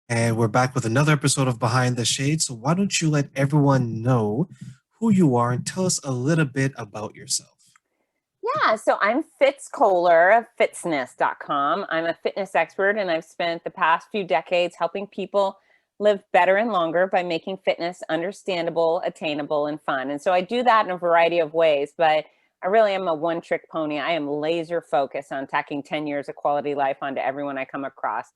And we're back with another episode of Behind the Shade. So, why don't you let everyone know who you are and tell us a little bit about yourself? Yeah, so I'm Fitz Kohler of fitzness.com. I'm a fitness expert and I've spent the past few decades helping people live better and longer by making fitness understandable, attainable, and fun. And so I do that in a variety of ways, but I really am a one trick pony. I am laser focused on tacking 10 years of quality life onto everyone I come across.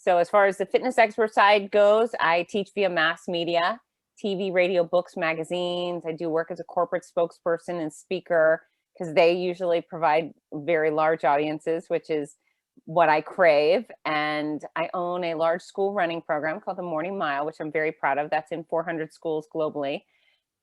So, as far as the fitness expert side goes, I teach via mass media, TV, radio, books, magazines. I do work as a corporate spokesperson and speaker because they usually provide very large audiences, which is what I crave. And I own a large school running program called the Morning Mile, which I'm very proud of. That's in 400 schools globally.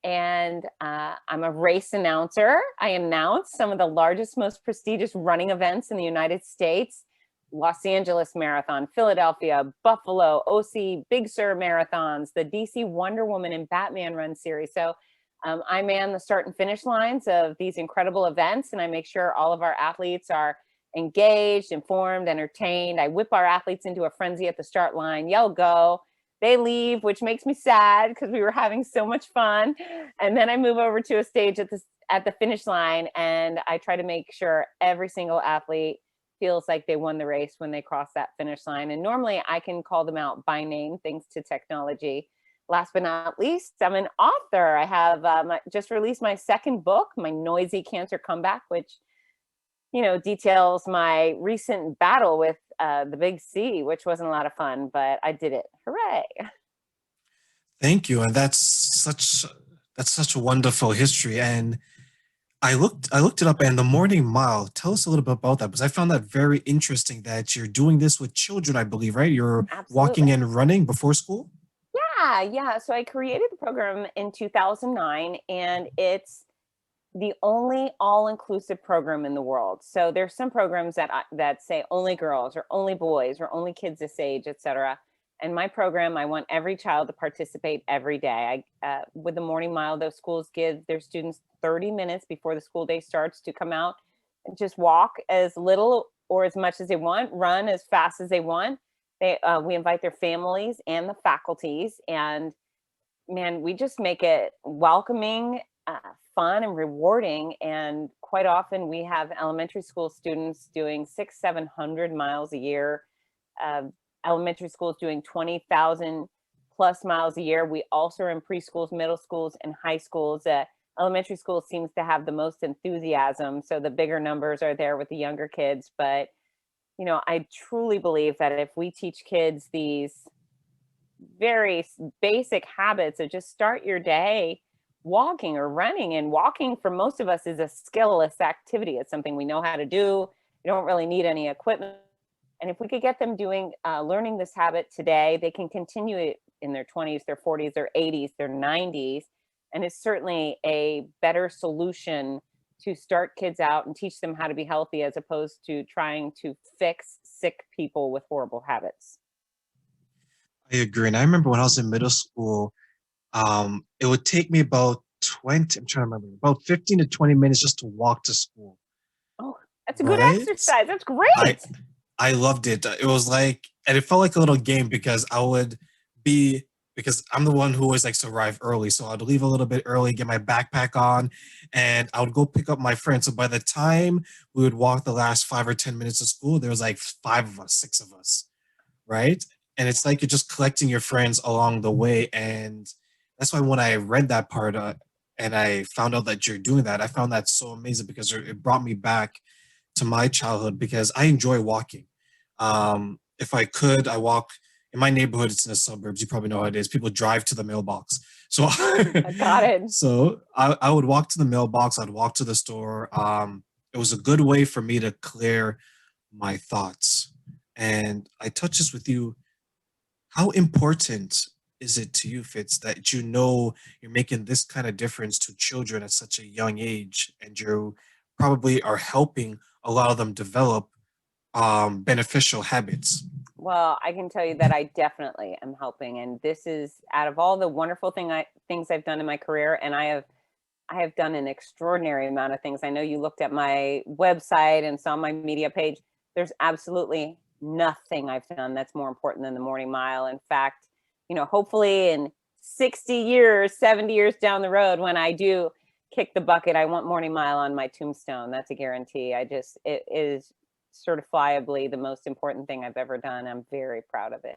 And I'm a race announcer. I announce some of the largest, most prestigious running events in the United States: Los Angeles Marathon, Philadelphia, Buffalo, OC, Big Sur marathons, the DC Wonder Woman and Batman Run series. So I man the start and finish lines of these incredible events, and I make sure all of our athletes are engaged, informed, entertained. I whip our athletes into a frenzy at the start line, yell go. They leave, which makes me sad because we were having so much fun. And then I move over to a stage at the finish line, and I try to make sure every single athlete feels like they won the race when they cross that finish line. And normally I can call them out by name thanks to technology. Last but not least, I'm an author. I have just released my second book, My Noisy Cancer Comeback, which details my recent battle with the big C, which wasn't a lot of fun, but I did it. Hooray! Thank you. And that's such a wonderful history. And I looked it up and the morning mile. Tell us a little bit about that because I found that very interesting that you're doing this with children, I believe, right? You're walking Absolutely. and running before school? Yeah, yeah. So I created the program in 2009, and it's the only all-inclusive program in the world. So there's some programs that say only girls or only boys or only kids this age, etc. And my program, I want every child to participate every day. With the Morning Mile, those schools give their students 30 minutes before the school day starts to come out and just walk as little or as much as they want, run as fast as they want. We invite their families and the faculties, and man, we just make it welcoming, uh, fun, and rewarding. And quite often, we have elementary school students doing 700 miles a year. Uh, Elementary schools doing 20,000 plus miles a year. We also are in preschools, middle schools, and high schools. Elementary school seems to have the most enthusiasm, so the bigger numbers are there with the younger kids. But I truly believe that if we teach kids these very basic habits of just start your day walking or running. And walking for most of us is a skillless activity. It's something we know how to do. You don't really need any equipment. And if we could get them learning this habit today, they can continue it in their 20s, their 40s, their 80s, their 90s. And it's certainly a better solution to start kids out and teach them how to be healthy as opposed to trying to fix sick people with horrible habits. I agree. And I remember when I was in middle school, it would take me about 20, I'm trying to remember, about 15 to 20 minutes just to walk to school, Oh, that's a good right? exercise. That's I great. I loved it. It was like, and it felt like a little game because I would be, because I'm the one who always likes to arrive early. So I'd leave a little bit early, get my backpack on, and I would go pick up my friend. So by the time we would walk the last 5 or 10 minutes of school, there was like five of us, six of us, right? And it's like you're just collecting your friends along the way. And that's why when I read that part and I found out that you're doing that, I found that so amazing because it brought me back to my childhood because I enjoy walking. If I could, I walk in my neighborhood. It's in the suburbs. You probably know how it is. People drive to the mailbox. So, I got it. so I would walk to the mailbox. I'd walk to the store. It was a good way for me to clear my thoughts. And I touched this with you. How important is it to you, Fitz, that you know you're making this kind of difference to children at such a young age, and you probably are helping a lot of them develop beneficial habits? Well, I can tell you that I definitely am helping, and this is out of all the wonderful things I've done in my career, and I have done an extraordinary amount of things. I know you looked at my website and saw my media page. There's absolutely nothing I've done that's more important than the morning mile. In fact, hopefully in 60 years, 70 years down the road, when I do kick the bucket, I want morning mile on my tombstone. That's a guarantee. It is certifiably the most important thing I've ever done. I'm very proud of it.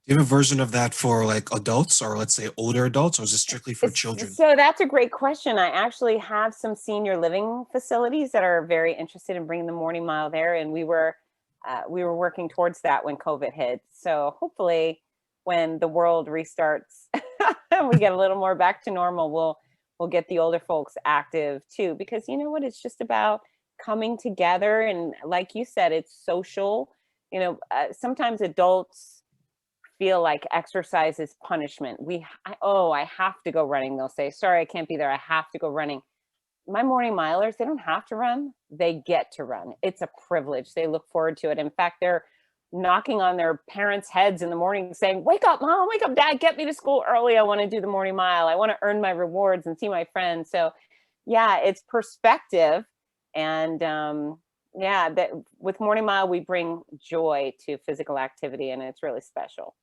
Do you have a version of that for like adults or let's say older adults, or is it strictly for children? So that's a great question. I actually have some senior living facilities that are very interested in bringing the morning mile there, and we were working towards that when COVID hit. So hopefully, when the world restarts and we get a little more back to normal, we'll get the older folks active too. Because you know what, it's just about coming together, and like you said, it's social. Sometimes adults feel like exercise is punishment. I have to go running. They'll say, sorry, I can't be there. I have to go running. My morning milers, they don't have to run. They get to run. It's a privilege. They look forward to it. In fact, they're knocking on their parents' heads in the morning saying, wake up, mom, wake up, dad, get me to school early. I want to do the morning mile. I want to earn my rewards and see my friends. So yeah, it's perspective. And yeah, that with morning mile, we bring joy to physical activity, and it's really special.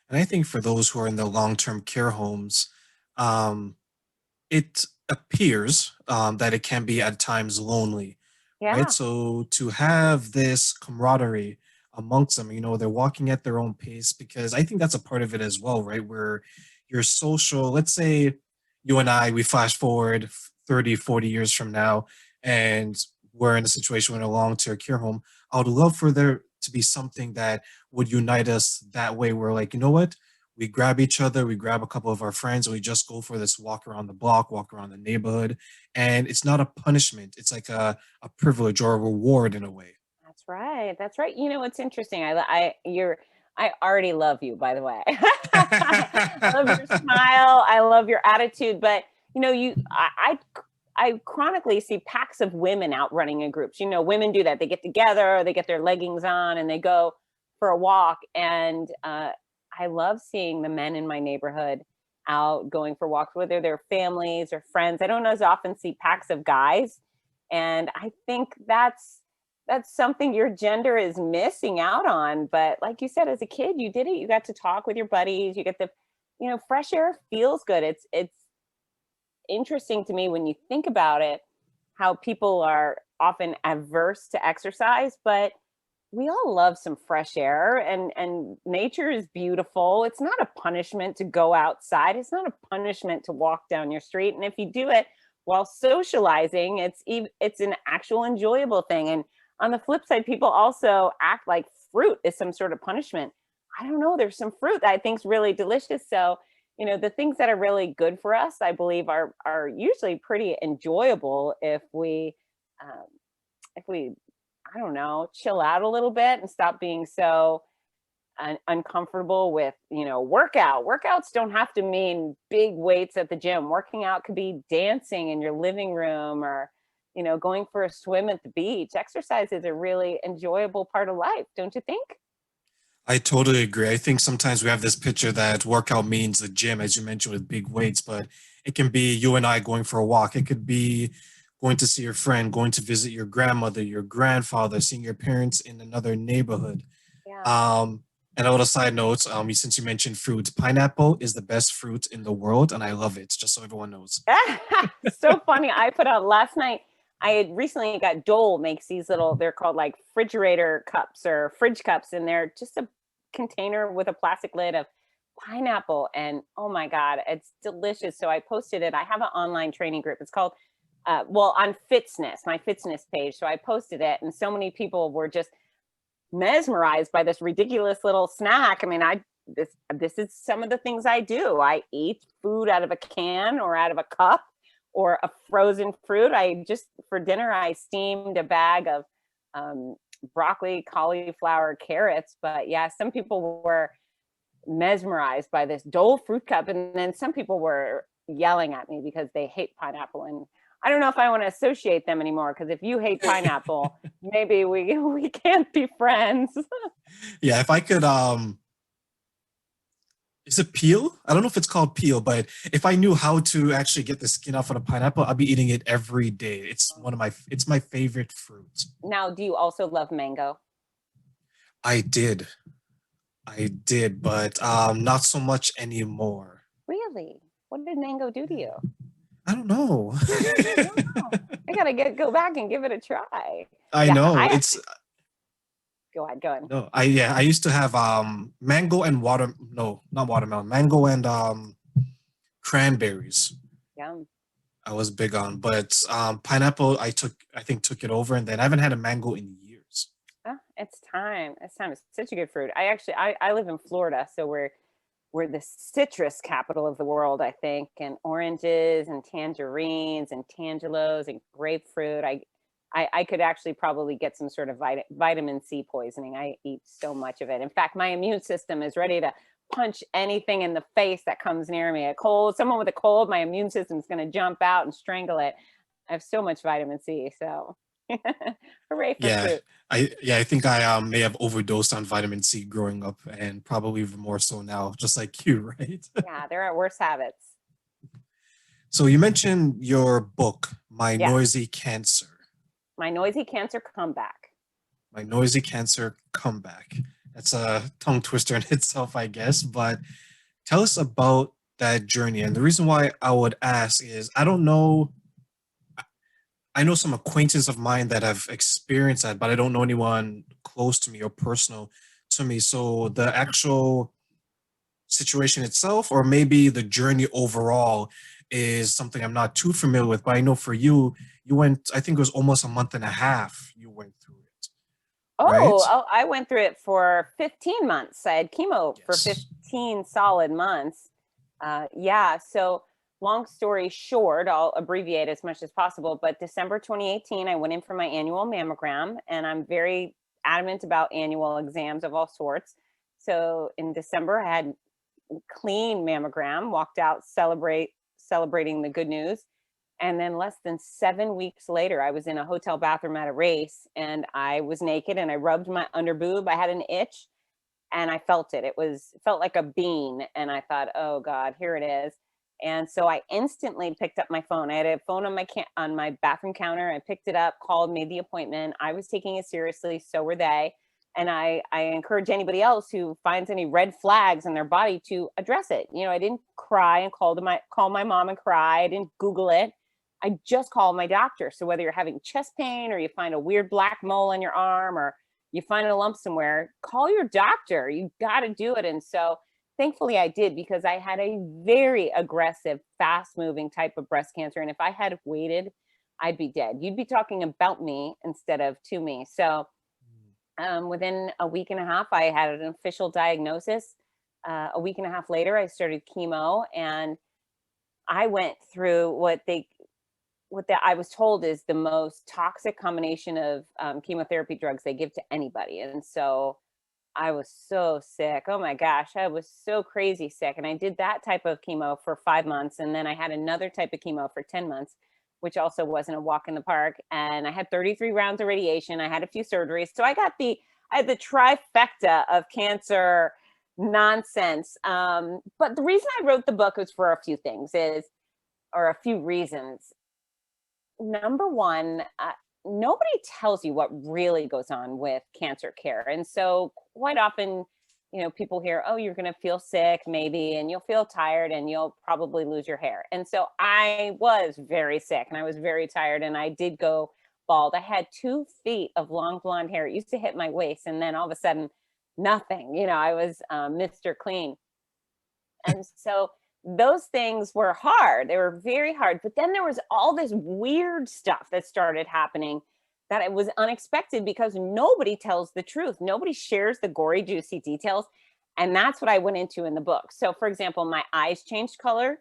And I think for those who are in the long-term care homes, um, it appears that it can be at times lonely, right? Yeah. So to have this camaraderie amongst them, they're walking at their own pace, because I think that's a part of it as well, right? Where you're social, let's say you and I, we flash forward 30, 40 years from now, and we're in a situation in a long-term care home. I would love for there to be something that would unite us that way. We're like, you know what? We grab each other, we grab a couple of our friends, and we just go for this walk around the block, walk around the neighborhood. And it's not a punishment, it's like a privilege or a reward in a way. That's right. That's right. It's interesting. I already love you, by the way. I love your smile. I love your attitude. But I chronically see packs of women out running in groups. Women do that. They get together, they get their leggings on, and they go for a walk. And I love seeing the men in my neighborhood out going for walks, whether they're families or friends. I don't as often see packs of guys, and I think that's something your gender is missing out on. But like you said, as a kid, you did it. You got to talk with your buddies. You get fresh air feels good. It's interesting to me when you think about it, how people are often averse to exercise, but we all love some fresh air, and nature is beautiful. It's not a punishment to go outside. It's not a punishment to walk down your street. And if you do it while socializing, it's an actual enjoyable thing. And on the flip side, people also act like fruit is some sort of punishment. I don't know. There's some fruit that I think is really delicious. So, the things that are really good for us, I believe, are usually pretty enjoyable um, if we I don't know, chill out a little bit and stop being so uncomfortable with, workout. Workouts don't have to mean big weights at the gym. Working out could be dancing in your living room, or, going for a swim at the beach. Exercise is a really enjoyable part of life, don't you think? I totally agree. I think sometimes we have this picture that workout means the gym, as you mentioned, with big weights, but it can be you and I going for a walk. It could be going to see your friend, going to visit your grandmother, your grandfather, seeing your parents in another neighborhood. Yeah. And a little side note, since you mentioned fruit, pineapple is the best fruit in the world, and I love it, just so everyone knows. So funny. I put out last night. I had recently got Dole makes these they're called like refrigerator cups or fridge cups, and they're just a container with a plastic lid of pineapple. And oh my God, it's delicious. So I posted it. I have an online training group. It's called, on Fitzness, my Fitzness page. So I posted it, and so many people were just mesmerized by this ridiculous little snack. I mean, this is some of the things I do. I eat food out of a can or out of a cup or a frozen fruit. I just for dinner I steamed a bag of broccoli, cauliflower, carrots. But yeah, some people were mesmerized by this Dole fruit cup, and then some people were yelling at me because they hate pineapple. And I don't know if I want to associate them anymore, because if you hate pineapple, maybe we can't be friends. Yeah, if I could, is it peel? I don't know if it's called peel, but if I knew how to actually get the skin off of a pineapple, I'd be eating it every day. It's my favorite fruit. Now, do you also love mango? I did. I did, but not so much anymore. Really? What did mango do to you? I don't know. Wow. I gotta go back and give it a try. I Yeah, know. I It's actually go ahead, go ahead. no. I yeah, I used to have mango and water no, not watermelon. Mango and cranberries. Yum. I was big on, but pineapple I think took it over and then I haven't had a mango in years. Oh, it's time. It's time. It's such a good fruit. I live in Florida, so we're the citrus capital of the world, I think, and oranges and tangerines and tangelos and grapefruit. I could actually probably get some sort of vitamin C poisoning. I eat so much of it. In fact, my immune system is ready to punch anything in the face that comes near me. A cold, someone with a cold, my immune system is going to jump out and strangle it. I have so much vitamin C, so hooray for Yeah, fruit. I think I may have overdosed on vitamin C growing up and probably even more so now, just like you, right? Yeah, there are worse habits. So you mentioned your book, My Yes, Noisy Cancer. my noisy cancer comeback. My Noisy Cancer Comeback. That's a tongue twister in itself, I guess, but tell us about that journey. And the reason why I would ask is I don't know, I know some acquaintances of mine that have experienced that, but I don't know anyone close to me or personal to me. So the actual situation itself, or maybe the journey overall, is something I'm not too familiar with. But I know for you, you went, I think it was almost a month and a half you went through it, right? Oh, I went through it for 15 months. I had chemo for Yes. 15 solid months. Yeah, so long story short, I'll abbreviate as much as possible. But December 2018, I went in for my annual mammogram, and I'm very adamant about annual exams of all sorts. So in December, I had clean mammogram, walked out celebrating the good news. And then less than 7 weeks later, I was in a hotel bathroom at a race and I was naked and I rubbed my under boob. I had an itch and I felt it. It felt like a bean. And I thought, oh God, here it is. And so I instantly picked up my phone. I had a phone on on my bathroom counter. I picked it up, called, made the appointment. I was taking it seriously, so were they. And I encourage anybody else who finds any red flags in their body to address it. You know, I didn't cry and call my mom and cry. I didn't Google it. I just called my doctor. So whether you're having chest pain or you find a weird black mole on your arm or you find a lump somewhere, call your doctor. You got to do it. And so thankfully I did because I had a very aggressive, fast moving type of breast cancer. And if I had waited, I'd be dead. You'd be talking about me instead of to me. So within a week and a half, I had an official diagnosis. A week and a half later, I started chemo and I went through what I was told is the most toxic combination of chemotherapy drugs they give to anybody. And so I was so sick. Oh my gosh, I was so crazy sick. And I did that type of chemo for 5 months. And then I had another type of chemo for 10 months, which also wasn't a walk in the park. And I had 33 rounds of radiation. I had a few surgeries. So I had the trifecta of cancer nonsense. But the reason I wrote the book was for a few things or a few reasons. Number one, nobody tells you what really goes on with cancer care. And so quite often, you know, people hear, oh, you're going to feel sick maybe, and you'll feel tired and you'll probably lose your hair. And so I was very sick and I was very tired and I did go bald. I had 2 feet of long blonde hair. It used to hit my waist and then all of a sudden, nothing. You know, I was Mr. Clean. And so those things were hard. They were very hard. But then there was all this weird stuff that started happening that it was unexpected because nobody tells the truth. Nobody shares the gory, juicy details. And that's what I went into in the book. So, for example, my eyes changed color.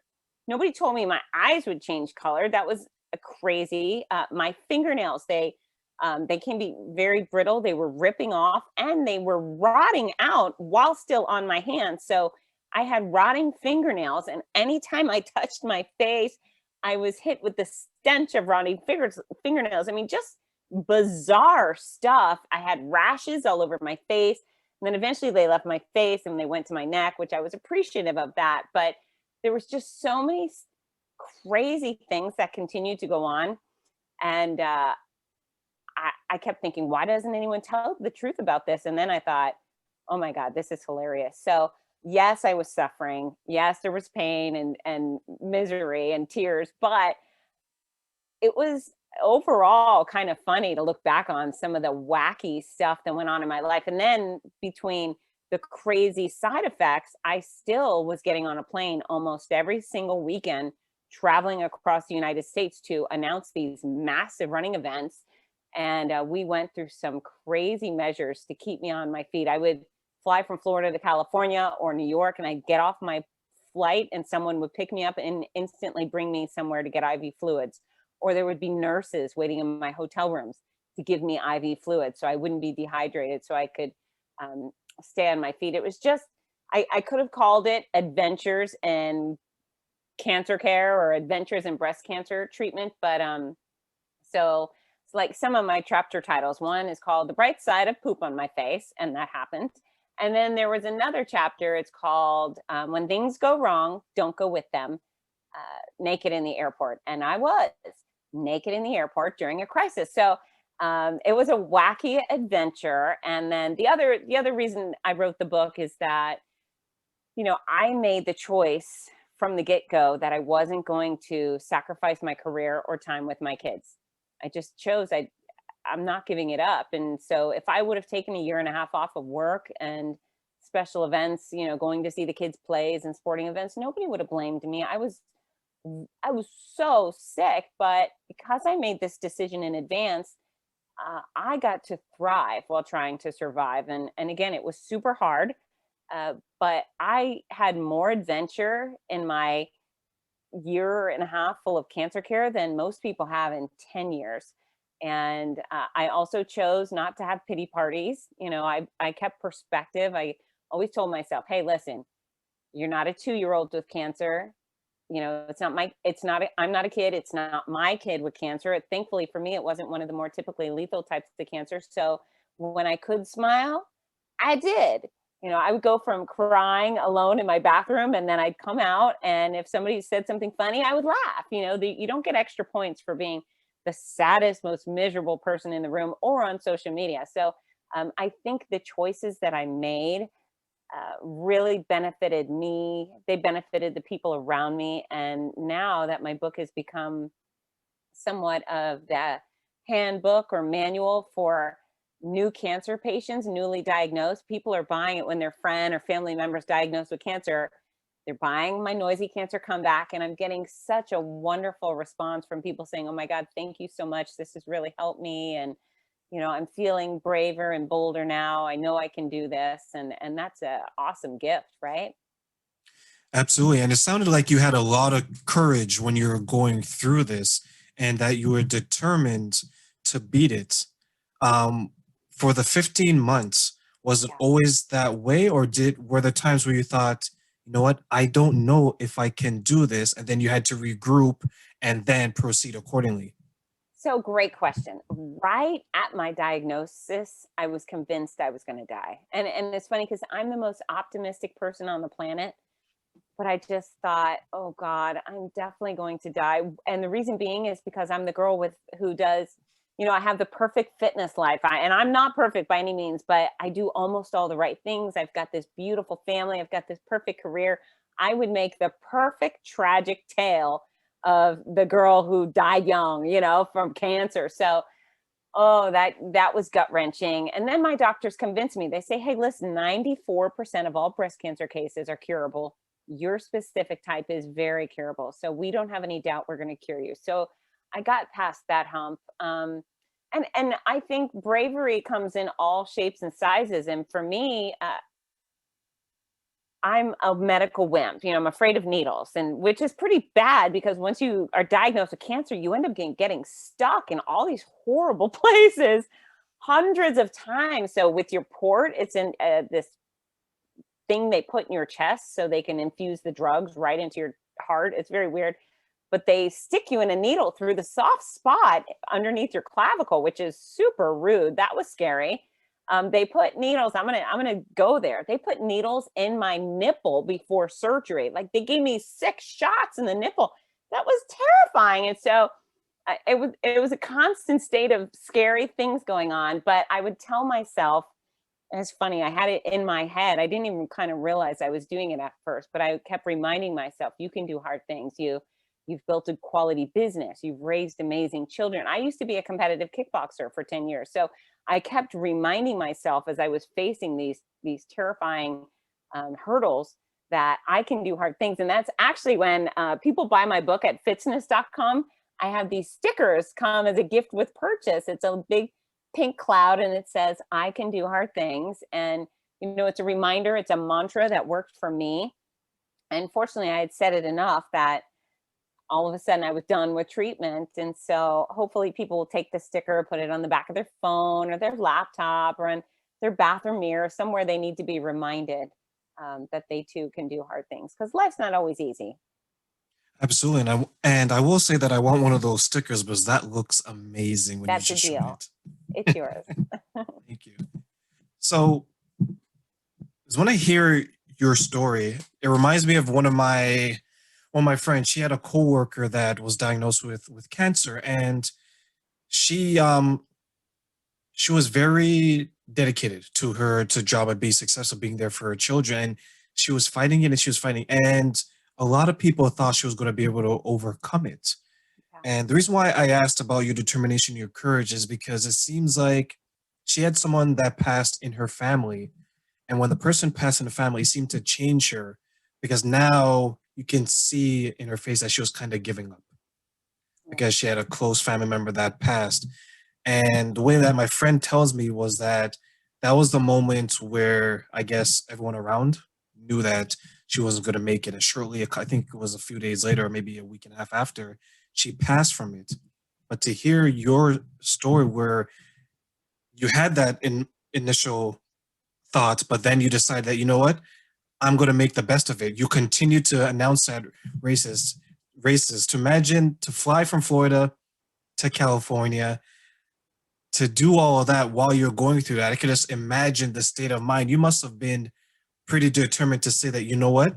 Nobody told me my eyes would change color. That was crazy. My fingernails, they can be very brittle. They were ripping off and they were rotting out while still on my hands. So I had rotting fingernails, and anytime I touched my face, I was hit with the stench of rotting fingernails. I mean, just bizarre stuff. I had rashes all over my face. And then eventually they left my face and they went to my neck, which I was appreciative of that. But there was just so many crazy things that continued to go on. And I kept thinking, why doesn't anyone tell the truth about this? And then I thought, oh my God, this is hilarious. So yes, I was suffering. Yes, there was pain and misery and tears, but it was overall kind of funny to look back on some of the wacky stuff that went on in my life. And then between the crazy side effects, I still was getting on a plane almost every single weekend, traveling across the United States to announce these massive running events. And we went through some crazy measures to keep me on my feet. I would fly from Florida to California or New York, and I'd get off my flight, and someone would pick me up and instantly bring me somewhere to get IV fluids, or there would be nurses waiting in my hotel rooms to give me IV fluids so I wouldn't be dehydrated, so I could stay on my feet. It was just, I could have called it Adventures in Cancer Care or Adventures in Breast Cancer Treatment, but so it's like some of my chapter titles. One is called The Bright Side of Poop on My Face, and that happened. And then there was another chapter, it's called When Things Go Wrong, Don't Go With Them, Naked in the Airport. And I was naked in the airport during a crisis. So it was a wacky adventure. And then the other reason I wrote the book is that, you know, I made the choice from the get-go that I wasn't going to sacrifice my career or time with my kids. I just chose, I'm not giving it up. And so if I would have taken a year and a half off of work and special events, you know, going to see the kids plays and sporting events, nobody would have blamed me. I was so sick, but because I made this decision in advance, I got to thrive while trying to survive. And again, it was super hard, but I had more adventure in my year and a half full of cancer care than most people have in 10 years. And I also chose not to have pity parties. You know, I kept perspective. I always told myself, hey, listen, you're not a 2-year-old with cancer. You know, I'm not a kid. It's not my kid with cancer. Thankfully for me, it wasn't one of the more typically lethal types of cancer. So when I could smile, I did. You know, I would go from crying alone in my bathroom, and then I'd come out, and if somebody said something funny, I would laugh. You know, you don't get extra points for being the saddest, most miserable person in the room or on social media. So I think the choices that I made really benefited me. They benefited the people around me. And now that my book has become somewhat of the handbook or manual for new cancer patients, newly diagnosed, people are buying it when their friend or family members diagnosed with cancer. They're buying my Noisy Cancer Comeback, and I'm getting such a wonderful response from people saying, oh my God, thank you so much. This has really helped me. And you know, I'm feeling braver and bolder now. I know I can do this. And that's an awesome gift, right? Absolutely. And it sounded like you had a lot of courage when you were going through this and that you were determined to beat it. Um, for the 15 months, was it Yeah. always that way, or were there times where you thought, you know what, I don't know if I can do this, and then you had to regroup and then proceed accordingly? So great question. Right at my diagnosis, I was convinced I was going to die. And it's funny because I'm the most optimistic person on the planet, but I just thought, oh God, I'm definitely going to die. And the reason being is because I'm the girl who does, you know, I have the perfect fitness life. And I'm not perfect by any means, but I do almost all the right things. I've got this beautiful family. I've got this perfect career. I would make the perfect tragic tale of the girl who died young, you know, from cancer. So oh, that was gut wrenching. And then my doctors convinced me. They say, hey, listen, 94% of all breast cancer cases are curable. Your specific type is very curable. So we don't have any doubt we're going to cure you. So I got past that hump. And I think bravery comes in all shapes and sizes. And for me, I'm a medical wimp. You know, I'm afraid of needles, and which is pretty bad because once you are diagnosed with cancer, you end up getting stuck in all these horrible places hundreds of times. So with your port, it's in this thing they put in your chest so they can infuse the drugs right into your heart. It's very weird. But they stick you in a needle through the soft spot underneath your clavicle, which is super rude. That was scary. They put needles. I'm gonna go there. They put needles in my nipple before surgery. Like they gave me 6 shots in the nipple. That was terrifying. And so it was a constant state of scary things going on, but I would tell myself, and it's funny, I had it in my head. I didn't even kind of realize I was doing it at first, but I kept reminding myself, you can do hard things. You've built a quality business. You've raised amazing children. I used to be a competitive kickboxer for 10 years. So I kept reminding myself as I was facing these terrifying hurdles that I can do hard things. And that's actually when people buy my book at fitzness.com. I have these stickers come as a gift with purchase. It's a big pink cloud and it says, I can do hard things. And, it's a reminder, it's a mantra that worked for me. And fortunately, I had said it enough that all of a sudden I was done with treatment. And so hopefully people will take the sticker, put it on the back of their phone or their laptop or on their bathroom mirror, somewhere they need to be reminded that they too can do hard things because life's not always easy. Absolutely. And I will say that I want one of those stickers because that looks amazing when you That's a just showed deal. it. It's yours. Thank you. So, is when I hear your story, it reminds me of one of my friends. She had a coworker that was diagnosed with cancer, and she um she was very dedicated to her to job and being successful, being there for her children. And she was fighting it, and she was fighting, and a lot of people thought she was going to be able to overcome it. Yeah. And the reason why I asked about your determination, your courage, is because it seems like she had someone that passed in her family, and when the person passed in the family, it seemed to change her because now you can see in her face that she was kind of giving up Yeah. because she had a close family member that passed. And the way that my friend tells me was that that was the moment where I guess everyone around knew that she wasn't going to make it. And shortly, I think it was a few days later, or maybe a week and a half after, she passed from it. But to hear your story where you had that initial thought, but then you decide that, you know what, I'm going to make the best of it. You continue to announce that races, races. To imagine to fly from Florida to California to do all of that while you're going through that. I could just imagine the state of mind. You must have been pretty determined to say that, you know what,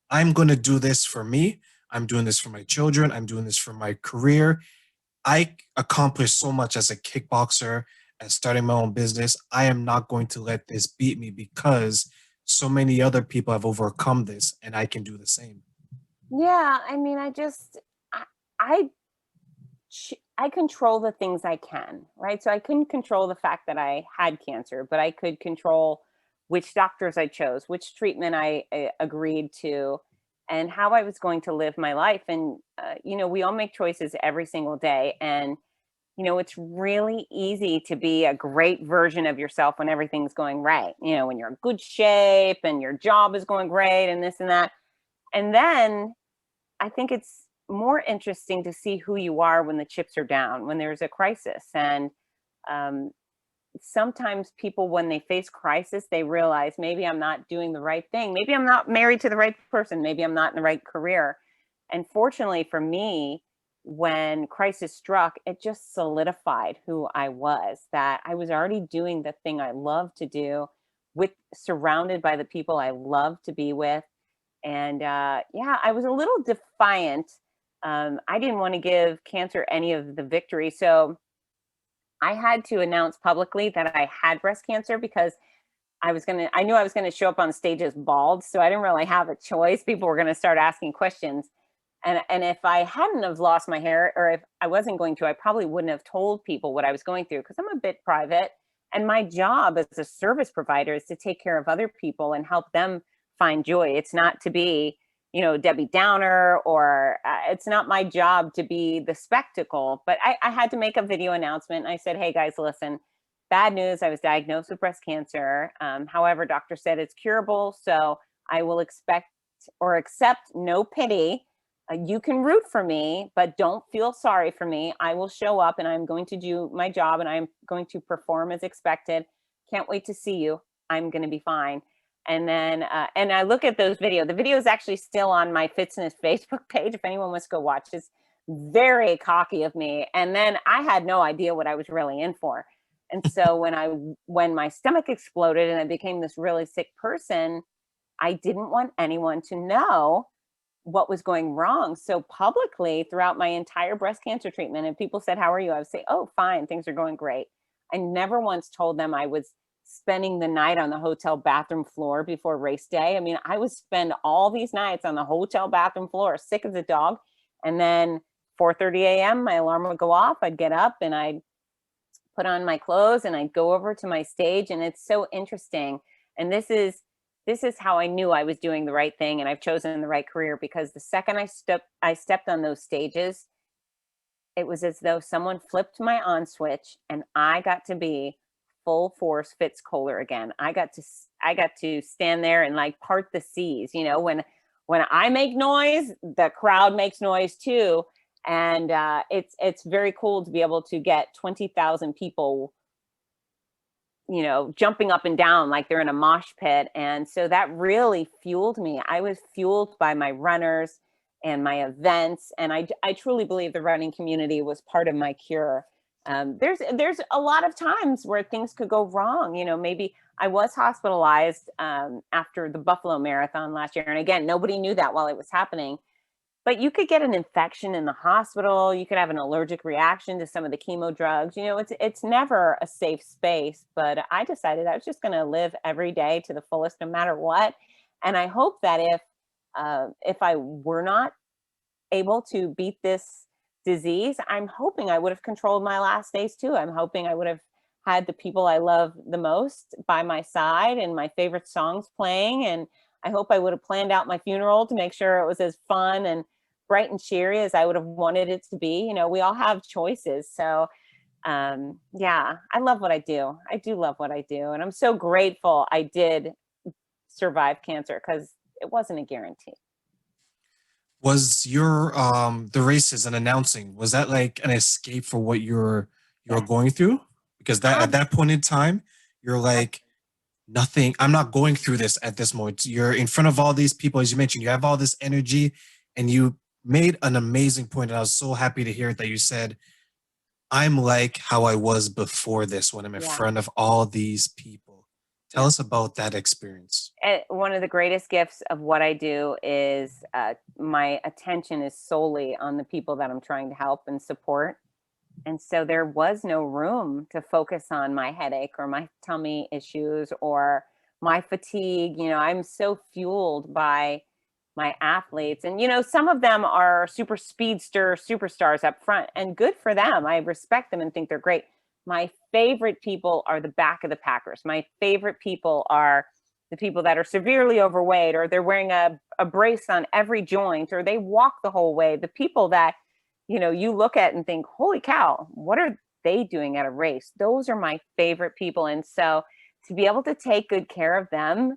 I'm going to do this for me. I'm doing this for my children. I'm doing this for my career. I accomplished so much as a kickboxer and starting my own business. I am not going to let this beat me because so many other people have overcome this and I can do the same. Yeah, I mean, I, I I control the things I can, right? So I couldn't control the fact that I had cancer, but I could control which doctors I chose, which treatment I agreed to, and how I was going to live my life. And, we all make choices every single day. And, it's really easy to be a great version of yourself when everything's going right, when you're in good shape and your job is going great and this and that. And then I think it's more interesting to see who you are when the chips are down, when there's a crisis. And um, sometimes people, when they face crisis, they realize maybe I'm not doing the right thing. Maybe I'm not married to the right person. Maybe I'm not in the right career. And fortunately for me, when crisis struck, it just solidified who I was, that I was already doing the thing I love to do with surrounded by the people I love to be with. And yeah, I was a little defiant. I didn't want to give cancer any of the victory. So I had to announce publicly that I had breast cancer because I knew I was gonna show up on stage as bald. So I didn't really have a choice. People were gonna start asking questions. And if I hadn't have lost my hair, or if I wasn't going to, I probably wouldn't have told people what I was going through because I'm a bit private. And my job as a service provider is to take care of other people and help them find joy. It's not to be, Debbie Downer, or it's not my job to be the spectacle. But I had to make a video announcement. I said, hey guys, listen, bad news. I was diagnosed with breast cancer. However, doctor said it's curable. So I will expect or accept no pity. You can root for me, but don't feel sorry for me. I will show up and I'm going to do my job and I'm going to perform as expected. Can't wait to see you. I'm going to be fine. And then, and I look at those videos. The video is actually still on my Fitzness Facebook page. If anyone wants to go watch, it's very cocky of me. And then I had no idea what I was really in for. And so when my stomach exploded and I became this really sick person, I didn't want anyone to know what was going wrong so publicly throughout my entire breast cancer treatment. And people said, "How are you?" I would say, "Oh, fine, things are going great." I never once told them I was spending the night on the hotel bathroom floor before race day. I mean, I would spend all these nights on the hotel bathroom floor, sick as a dog. And then 4:30 a.m., my alarm would go off. I'd get up and I'd put on my clothes and I'd go over to my stage. And it's so interesting. And this is how I knew I was doing the right thing and I've chosen the right career, because the second I stepped on those stages, it was as though someone flipped my on switch and I got to be full force Fitz Kohler again. I got to stand there and like part the seas. When I make noise, the crowd makes noise too, and it's very cool to be able to get 20,000 people jumping up and down like they're in a mosh pit. And so that really fueled me. I was fueled by my runners and my events. And I truly believe the running community was part of my cure. There's a lot of times where things could go wrong. Maybe I was hospitalized after the Buffalo Marathon last year. And again, nobody knew that while it was happening. But you could get an infection in the hospital. You could have an allergic reaction to some of the chemo drugs. It's never a safe space. But I decided I was just going to live every day to the fullest, no matter what. And I hope that if I were not able to beat this disease, I'm hoping I would have controlled my last days too. I'm hoping I would have had the people I love the most by my side and my favorite songs playing. And I hope I would have planned out my funeral to make sure it was as fun and bright and cheery as I would have wanted it to be. We all have choices. So, yeah, I love what I do. I do love what I do. And I'm so grateful I did survive cancer, because it wasn't a guarantee. Was your the races and announcing, was that like an escape for what you're Yes. going through? Because that at Ab- that point in time, you're ab- like, nothing, I'm not going through this at this moment. You're in front of all these people, as you mentioned, you have all this energy, and you made an amazing point. And I was so happy to hear it that you said, I'm like how I was before this when I'm in yeah. front of all these people. Tell Yeah. us about that experience. One of the greatest gifts of what I do is my attention is solely on the people that I'm trying to help and support. And so there was no room to focus on my headache or my tummy issues or my fatigue. I'm so fueled by my athletes. And, some of them are super speedster superstars up front, and good for them. I respect them and think they're great. My favorite people are the back of the packers. My favorite people are the people that are severely overweight, or they're wearing a brace on every joint, or they walk the whole way. The people that you look at and think, holy cow, what are they doing at a race? Those are my favorite people. And so to be able to take good care of them,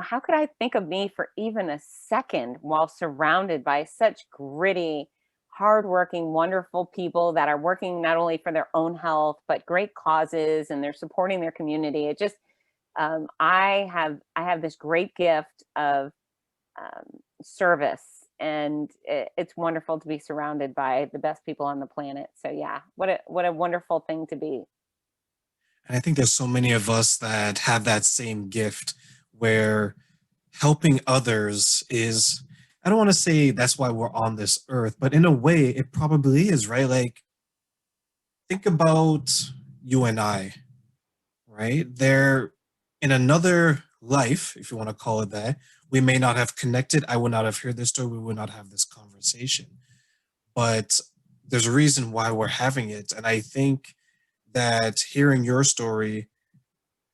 how could I think of me for even a second while surrounded by such gritty, hardworking, wonderful people that are working not only for their own health, but great causes, and they're supporting their community. It just, I have this great gift of service, and it's wonderful to be surrounded by the best people on the planet. So yeah, what a wonderful thing to be. And I think there's so many of us that have that same gift where helping others is, I don't want to say that's why we're on this earth, but in a way it probably is, right? Like, think about you and I, right? There, in another life, if you want to call it that, we may not have connected. I would not have heard this story. We would not have this conversation. But there's a reason why we're having it. And I think that hearing your story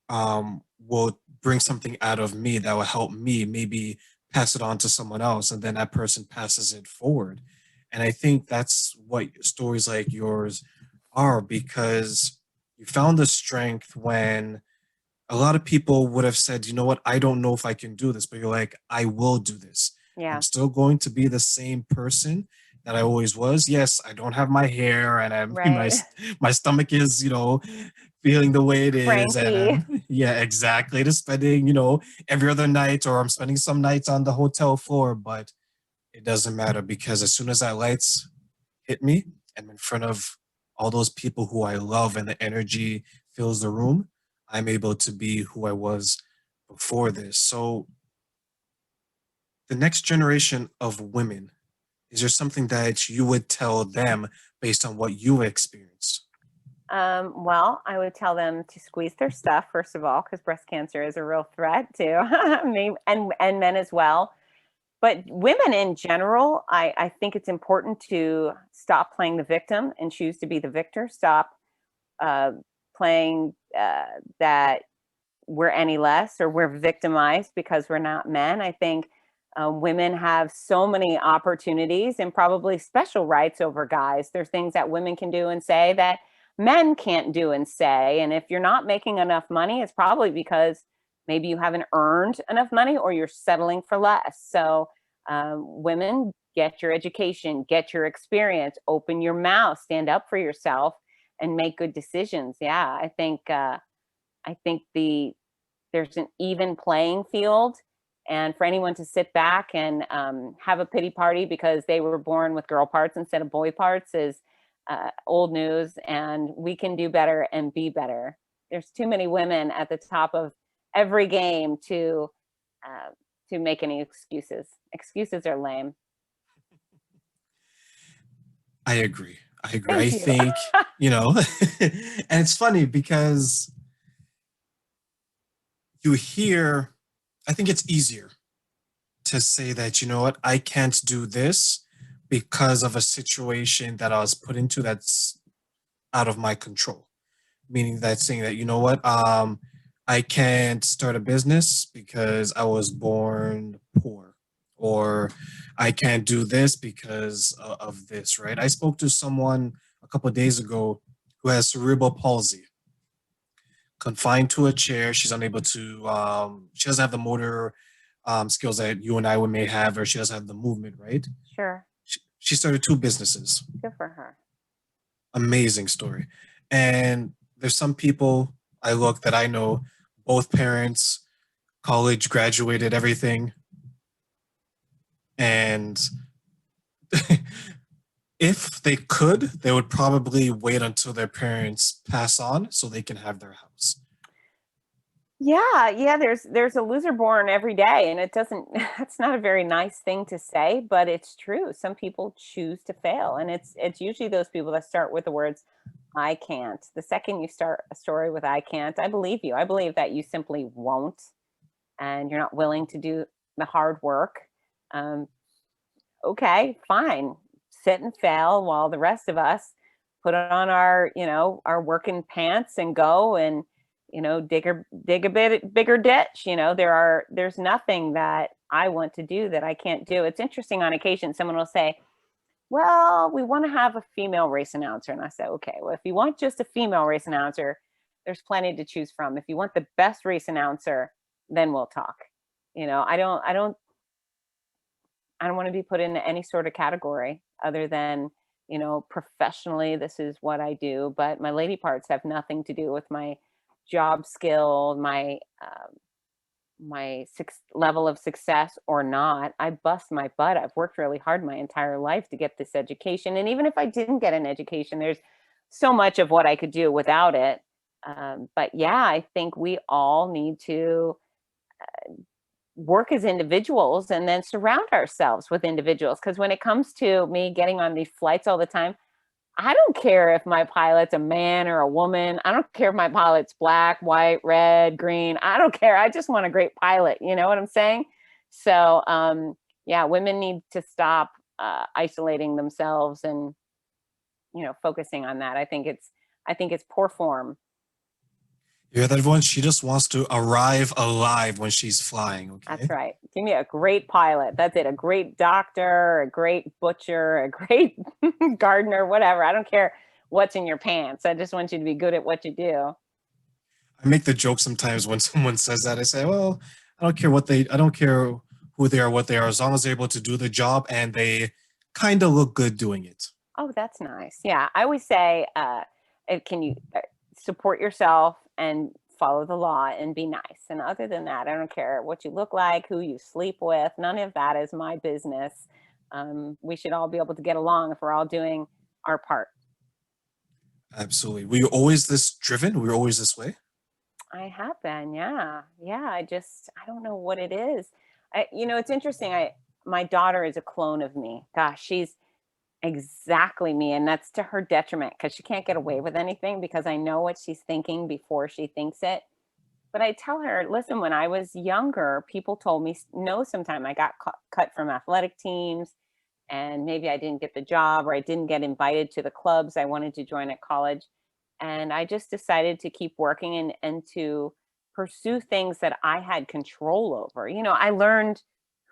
will bring something out of me that will help me maybe pass it on to someone else. And then that person passes it forward. And I think that's what stories like yours are, because you found the strength when a lot of people would have said, you know what, I don't know if I can do this, but you're like, I will do this. I'm Yeah, still going to be the same person that I always was. Yes, I don't have my hair, and I'm right. my stomach is, feeling the way it is, and Cranky. I'm yeah, exactly. Just spending, every other night, or I'm spending some nights on the hotel floor, but it doesn't matter, because as soon as that lights hit me, I'm in front of all those people who I love, and the energy fills the room, I'm able to be who I was before this. So the next generation of women, is there something that you would tell them based on what you experienced? Well, I would tell them to squeeze their stuff first of all, because breast cancer is a real threat to me and men as well. But women in general, I think it's important to stop playing the victim and choose to be the victor. Stop uh, playing that we're any less or we're victimized because we're not men. I think women have so many opportunities and probably special rights over guys. There's things that women can do and say that men can't do and say. And if you're not making enough money, it's probably because maybe you haven't earned enough money or you're settling for less. So, women, get your education, get your experience, open your mouth, stand up for yourself, and make good decisions. Yeah, I think there's an even playing field, and for anyone to sit back and have a pity party because they were born with girl parts instead of boy parts is old news. And we can do better and be better. There's too many women at the top of every game uh, to make any excuses. Excuses are lame. I agree. I agree. I Thank you. think, and it's funny because you hear, I think it's easier to say that, you know what, I can't do this because of a situation that I was put into that's out of my control. Meaning that saying that, you know what, I can't start a business because I was born poor, or I can't do this because of this, right? I spoke to someone a couple of days ago who has cerebral palsy, confined to a chair. She's unable to, she doesn't have the motor skills that you and I would may have, or she doesn't have the movement, right? Sure. She started two businesses. Good for her. Amazing story. And there's some people I look that I know, both parents, college graduated, everything. And if they could, they would probably wait until their parents pass on so they can have their house. Yeah, yeah, there's a loser born every day, and it doesn't that's not a very nice thing to say, but it's true. Some people choose to fail, and it's usually those people that start with the words I can't. The second you start a story with I can't, I believe you. I believe that you simply won't and you're not willing to do the hard work. Um, okay, fine. Sit and fail while the rest of us put on our, our working pants and go and, dig a bit bigger ditch. There's nothing that I want to do that I can't do. It's interesting on occasion, someone will say, well, we want to have a female race announcer. And I say, okay, well, if you want just a female race announcer, there's plenty to choose from. If you want the best race announcer, then we'll talk. I don't want to be put into any sort of category other than, professionally, this is what I do. But my lady parts have nothing to do with my job skill, my level of success or not. I bust my butt. I've worked really hard my entire life to get this education. And even if I didn't get an education, there's so much of what I could do without it. But yeah, I think we all need to work as individuals and then surround ourselves with individuals. Because when it comes to me getting on these flights all the time, I don't care if my pilot's a man or a woman. I don't care if my pilot's black, white, red, green. I don't care. I just want a great pilot. You know what I'm saying? So, yeah, women need to stop isolating themselves and, focusing on that. I think it's poor form. You hear that, everyone? She just wants to arrive alive when she's flying, That's okay? right. Give me a great pilot. That's it. A great doctor, a great butcher, a great gardener, whatever. I don't care what's in your pants. I just want you to be good at what you do. I make the joke sometimes when someone says that. I say, well, I don't care who they are, what they are, as long as they're able to do the job and they kind of look good doing it. Oh, that's nice. Yeah. I always say, can you support yourself and follow the law and be nice? And other than that, I don't care what you look like, who you sleep with. None of that is my business. We should all be able to get along if we're all doing our part. Absolutely. Were you always this driven? Were you always this way? I have been, yeah. Yeah, I don't know what it is. It's interesting. My daughter is a clone of me. Gosh, she's exactly me, and that's to her detriment because she can't get away with anything because I know what she's thinking before she thinks it. But I tell her, listen, when I was younger, people told me no. Sometime I got cut from athletic teams, and maybe I didn't get the job or I didn't get invited to the clubs I wanted to join at college. And I just decided to keep working and to pursue things that I had control over. I learned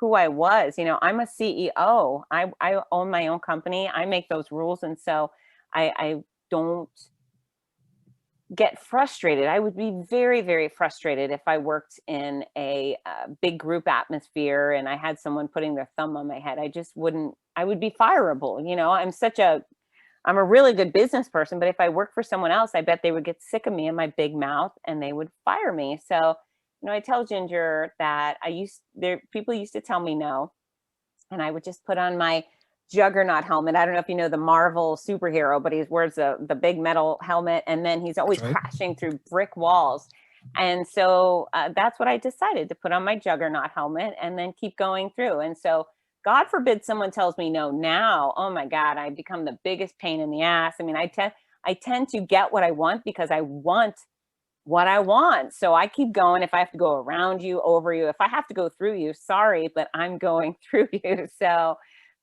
who I was. I'm a CEO. I own my own company. I make those rules. And so I don't get frustrated. I would be very, very frustrated if I worked in a big group atmosphere and I had someone putting their thumb on my head. I just wouldn't, I would be fireable. I'm a really good business person, but if I worked for someone else, I bet they would get sick of me and my big mouth and they would fire me. So, I tell Ginger that people used to tell me no, and I would just put on my Juggernaut helmet. I don't know if you know the Marvel superhero, but he wears the big metal helmet, and then he's That's always right. crashing through brick walls. And so that's what I decided, to put on my Juggernaut helmet and then keep going through. And so, God forbid someone tells me no now. Oh my God, I become the biggest pain in the ass. I mean, I tend to get what I want because I want what I want. So I keep going. If I have to go around you, over you, if I have to go through you, sorry, but I'm going through you. So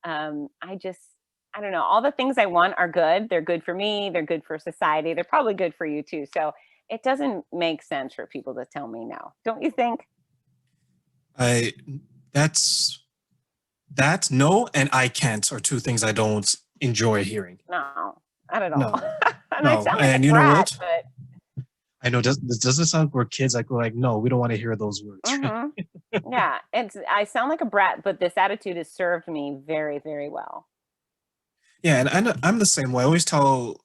I just, I don't know. All the things I want are good. They're good for me. They're good for society. They're probably good for you too. So it doesn't make sense for people to tell me no. Don't you think? I that's that no and I can't are two things I don't enjoy hearing. No, not at all. No, And I no. sound like a And you know brat, what? but I know does this sound we're kids like we're like, no, we don't want to hear those words. hmm yeah, I sound like a brat, but this attitude has served me very, very well. Yeah, and I'm the same way. I always tell,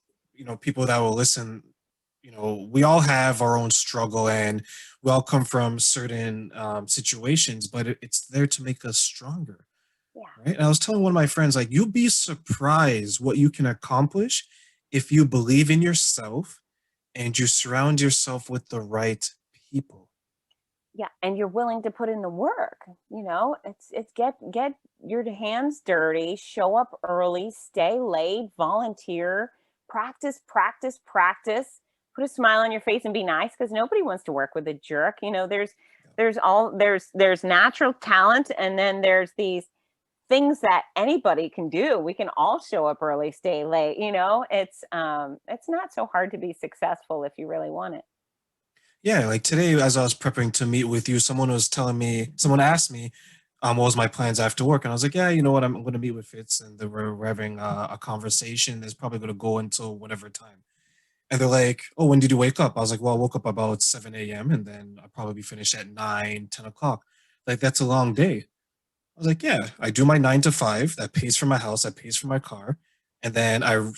people that will listen, we all have our own struggle and we all come from certain situations, but it's there to make us stronger, Yeah. right? And I was telling one of my friends, like, you'll be surprised what you can accomplish if you believe in yourself and you surround yourself with the right people. Yeah, and you're willing to put in the work. It's get your hands dirty, show up early, stay late, volunteer, practice, practice, practice. Put a smile on your face and be nice, because nobody wants to work with a jerk. There's natural talent, and then there's these things that anybody can do. We can all show up early, stay late. It's not so hard to be successful if you really want it. Yeah, like today, as I was prepping to meet with you, someone asked me, what was my plans after work? And I was like, yeah, you know what, I'm going to meet with Fitz, and we're having a conversation. It's probably going to go until whatever time. And they're like, oh, when did you wake up? I was like, well, I woke up about 7 a.m. and then I'll probably be finished at 9, 10 o'clock. Like, that's a long day. I was like, yeah, I do my 9 to 5. That pays for my house, that pays for my car. And then I'm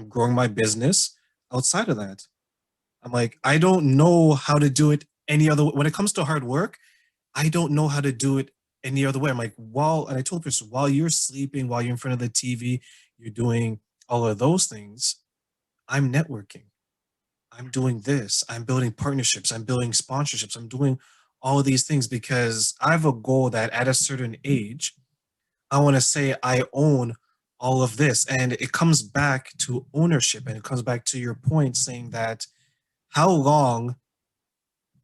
growing my business outside of that. I'm like, I don't know how to do it any other way. When it comes to hard work, I don't know how to do it any other way. I'm like, and I told Chris, while you're sleeping, while you're in front of the TV, you're doing all of those things, I'm networking. I'm doing this. I'm building partnerships. I'm building sponsorships. I'm doing all of these things because I have a goal that at a certain age, I want to say I own all of this. And it comes back to ownership. And it comes back to your point saying that how long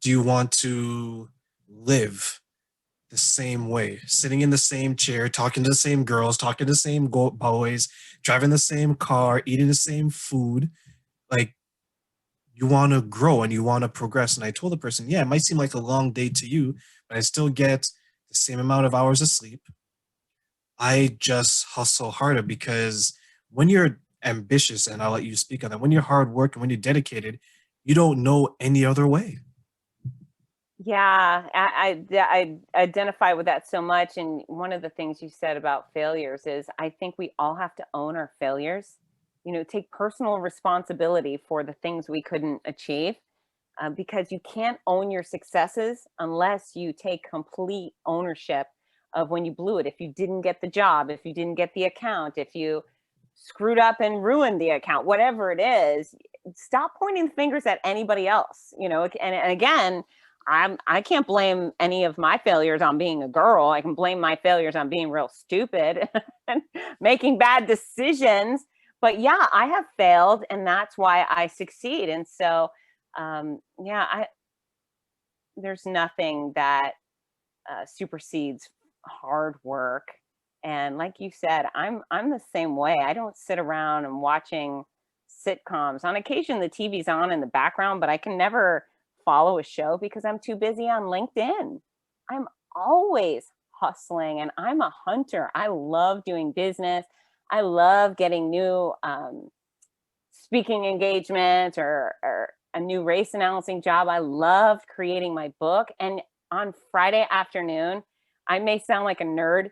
do you want to live the same way, sitting in the same chair, talking to the same girls, talking to the same boys, driving the same car, eating the same food? Like, you want to grow and you want to progress. And I told the person, yeah, it might seem like a long day to you, but I still get the same amount of hours of sleep. I just hustle harder because when you're ambitious, and I'll let you speak on that, when you're hard work and when you're dedicated, you don't know any other way. Yeah, I identify with that so much. And one of the things you said about failures is, I think we all have to own our failures, take personal responsibility for the things we couldn't achieve, because you can't own your successes unless you take complete ownership of when you blew it. If you didn't get the job, if you didn't get the account, if you screwed up and ruined the account, whatever it is, stop pointing fingers at anybody else. And again, I can't blame any of my failures on being a girl. I can blame my failures on being real stupid and making bad decisions. But yeah, I have failed, and that's why I succeed. And so, yeah, I there's nothing that supersedes hard work. And like you said, I'm the same way. I don't sit around and watching sitcoms. On occasion, the TV's on in the background, but I can never follow a show because I'm too busy on LinkedIn. I'm always hustling, and I'm a hunter. I love doing business. I love getting new speaking engagements or a new race announcing job. I loved creating my book. And on Friday afternoon, I may sound like a nerd,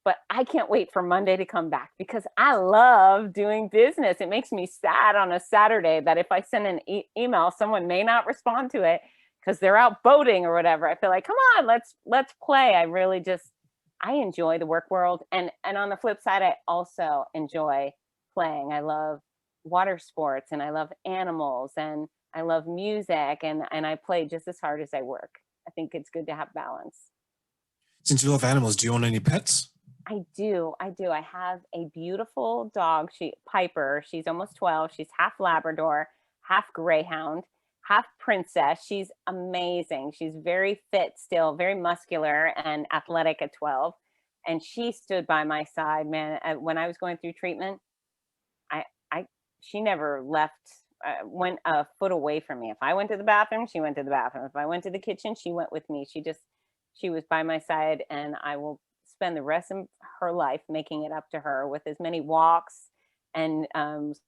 but I can't wait for Monday to come back because I love doing business. It makes me sad on a Saturday that if I send an email, someone may not respond to it because they're out boating or whatever. I feel like, come on, let's play. I enjoy the work world. And on the flip side, I also enjoy playing. I love water sports, and I love animals, and I love music, and I play just as hard as I work. I think it's good to have balance. Since you love animals, do you own any pets? I do. I do. I have a beautiful dog, Piper. She's almost 12. She's half Labrador, half Greyhound, half Princess. She's amazing. She's very fit still, very muscular and athletic at 12. And she stood by my side, man. When I was going through treatment, she never went a foot away from me. If I went to the bathroom, she went to the bathroom. If I went to the kitchen, she went with me. She was by my side, and I will spend the rest of her life making it up to her with as many walks and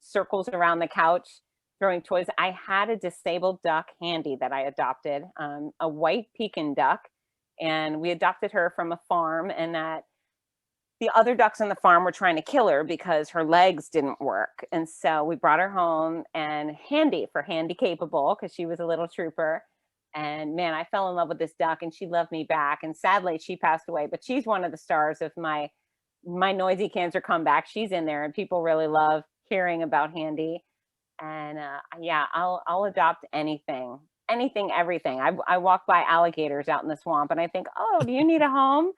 circles around the couch, throwing toys. I had a disabled duck, Handy, that I adopted, a white Pekin duck, and we adopted her from a farm, and that the other ducks on the farm were trying to kill her because her legs didn't work. And so we brought her home, and Handy for handy capable, because she was a little trooper. And man, I fell in love with this duck, and she loved me back. And sadly, she passed away, but she's one of the stars of my noisy cancer comeback. She's in there, and people really love hearing about Handy. And yeah, I'll adopt anything, everything. I walk by alligators out in the swamp, and I think, oh, do you need a home?